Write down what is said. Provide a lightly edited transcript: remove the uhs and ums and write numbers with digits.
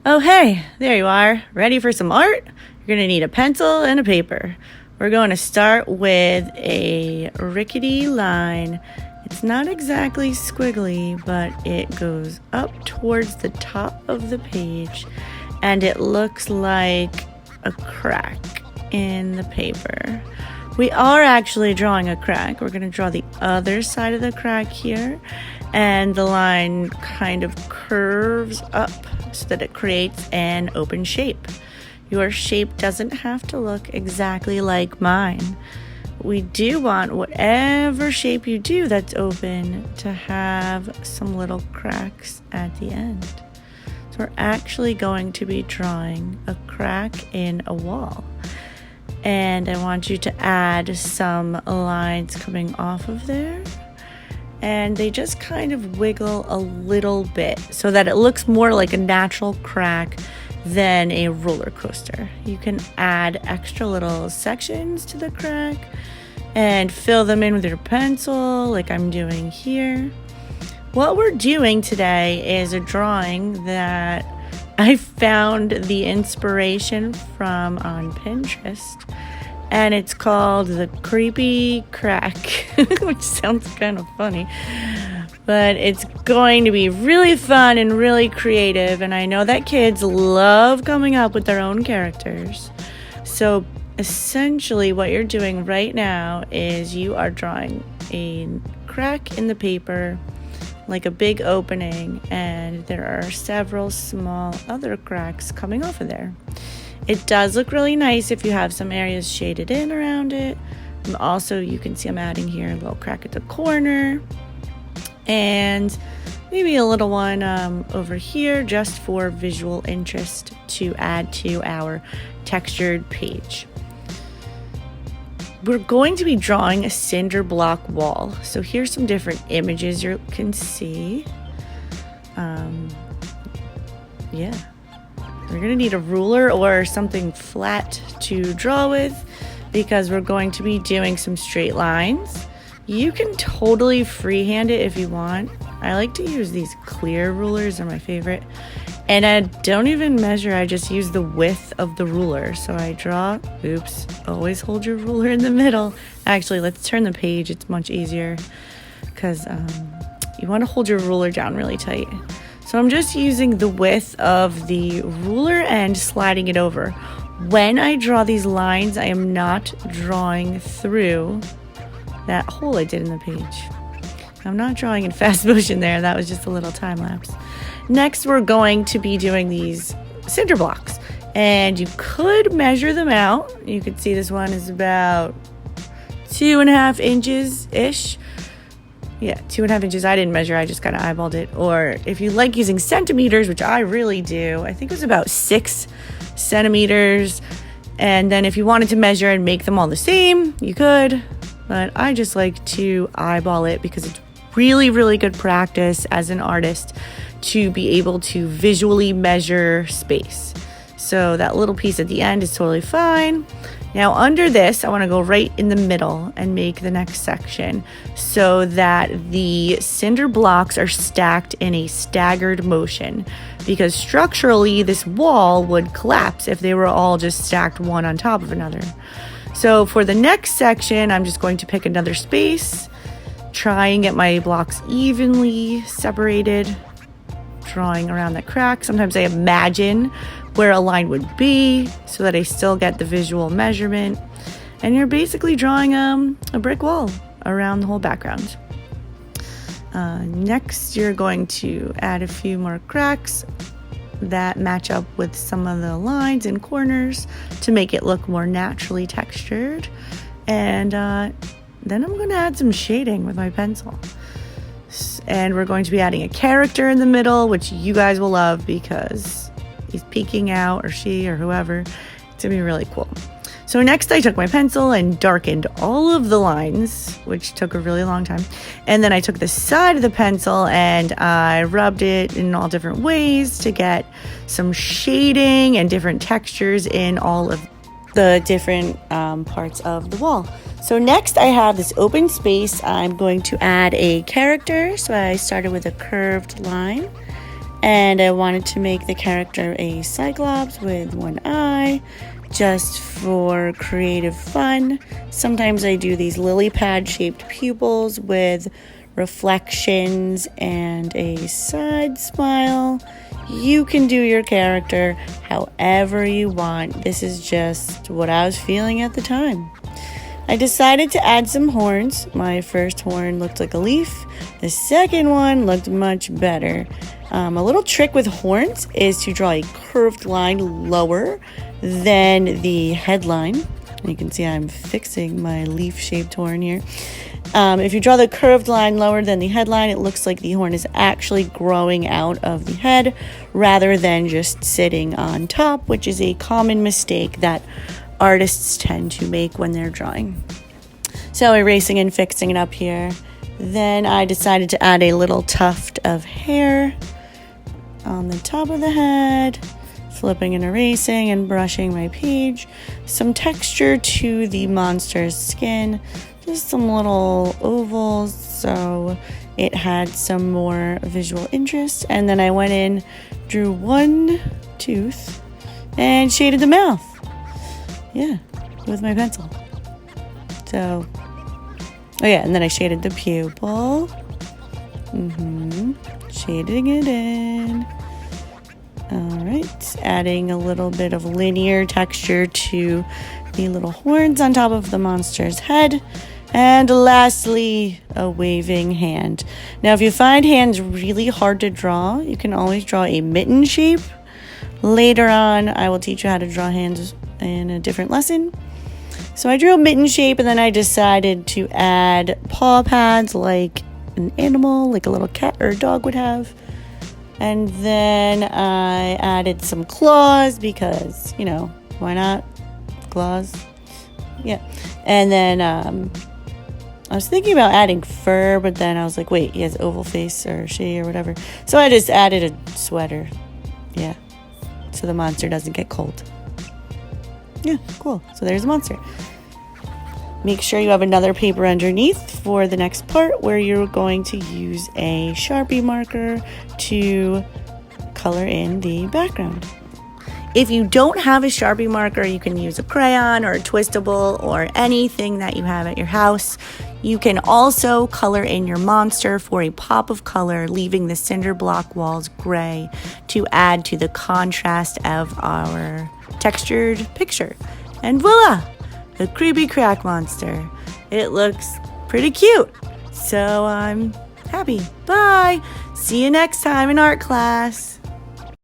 Oh hey, there you are. Ready for some art? You're going to need a pencil and a paper. We're going to start with a rickety line. It's not exactly squiggly, but it goes up towards the top of the page and it looks like a crack in the paper. We are actually drawing a crack. We're going to draw the other side of the crack here, and the line kind of curves up so that it creates an open shape. Your shape doesn't have to look exactly like mine. We do want whatever shape you do that's open to have some little cracks at the end. So we're actually going to be drawing a crack in a wall. And I want you to add some lines coming off of there. And they just kind of wiggle a little bit so that it looks more like a natural crack than a roller coaster. You can add extra little sections to the crack and fill them in with your pencil like I'm doing here. What we're doing today is a drawing that I found the inspiration from on Pinterest, and it's called the Creepy Crack, which sounds kind of funny, but it's going to be really fun and really creative, and I know that kids love coming up with their own characters. So essentially what you're doing right now is you are drawing a crack in the paper, like a big opening, and there are several small other cracks coming off of there. It does look really nice if you have some areas shaded in around it. And also you can see I'm adding here a little crack at the corner and maybe a little one over here just for visual interest to add to our textured page. We're going to be drawing a cinder block wall. So here's some different images you can see. We're going to need a ruler or something flat to draw with because we're going to be doing some straight lines. You can totally freehand it if you want. I like to use these clear rulers, they're my favorite. And I don't even measure, I just use the width of the ruler. So I draw, always hold your ruler in the middle. Actually, let's turn the page, it's much easier because you want to hold your ruler down really tight. So I'm just using the width of the ruler and sliding it over. When I draw these lines, I am not drawing through that hole I did in the page. I'm not drawing in fast motion there, that was just a little time lapse. Next, we're going to be doing these cinder blocks, and you could measure them out. You can see this one is about 2.5 inches-ish. Yeah, 2.5 inches. I didn't measure, I just kind of eyeballed it. Or if you like using centimeters, which I really do, I think it was about 6 centimeters. And then if you wanted to measure and make them all the same, you could. But I just like to eyeball it because it's really, really good practice as an artist to be able to visually measure space. So that little piece at the end is totally fine. Now under this, I want to go right in the middle and make the next section so that the cinder blocks are stacked in a staggered motion, because structurally this wall would collapse if they were all just stacked one on top of another. So for the next section, I'm just going to pick another space, try and get my blocks evenly separated, drawing around the crack. Sometimes I imagine where a line would be so that I still get the visual measurement. And you're basically drawing a brick wall around the whole background. Next, you're going to add a few more cracks that match up with some of the lines and corners to make it look more naturally textured. And then I'm going to add some shading with my pencil. And we're going to be adding a character in the middle, which you guys will love because he's peeking out, or she, or whoever. It's going to be really cool. So next I took my pencil and darkened all of the lines, which took a really long time. And then I took the side of the pencil and I rubbed it in all different ways to get some shading and different textures in all of the different parts of the wall. So next I have this open space. I'm going to add a character. So I started with a curved line And I wanted to make the character a cyclops with one eye, just for creative fun. Sometimes I do these lily pad shaped pupils with reflections and a side smile. You can do your character however you want. This is just what I was feeling at the time. I decided to add some horns. My first horn looked like a leaf. The second one looked much better. A little trick with horns is to draw a curved line lower than the headline. You can see I'm fixing my leaf-shaped horn here. If you draw the curved line lower than the headline, it looks like the horn is actually growing out of the head rather than just sitting on top, which is a common mistake that artists tend to make when they're drawing. So erasing and fixing it up here. Then I decided to add a little tuft of hair on the top of the head, flipping and erasing and brushing my page. Some texture to the monster's skin, just some little ovals so it had some more visual interest. And then I went in, drew one tooth, and shaded the mouth. Yeah, with my pencil. So, oh yeah, and then I shaded the pupil. Shading it in. All right, adding a little bit of linear texture to the little horns on top of the monster's head. And lastly, a waving hand. Now, if you find hands really hard to draw, you can always draw a mitten shape. Later on, I will teach you how to draw hands in a different lesson. So I drew a mitten shape, and then I decided to add paw pads like an animal, like a little cat or dog would have. And then I added some claws because, you know, why not? Claws. Yeah. And then I was thinking about adding fur, but then I was like, wait, he has oval face or she or whatever. So I just added a sweater. Yeah. So the monster doesn't get cold. Yeah, cool. So there's a monster. Make sure you have another paper underneath for the next part where you're going to use a Sharpie marker to color in the background. If you don't have a Sharpie marker, you can use a crayon or a twistable or anything that you have at your house. You can also color in your monster for a pop of color, leaving the cinder block walls gray to add to the contrast of our textured picture. And voila! The creepy crack monster. It looks pretty cute. So I'm happy. Bye! See you next time in art class.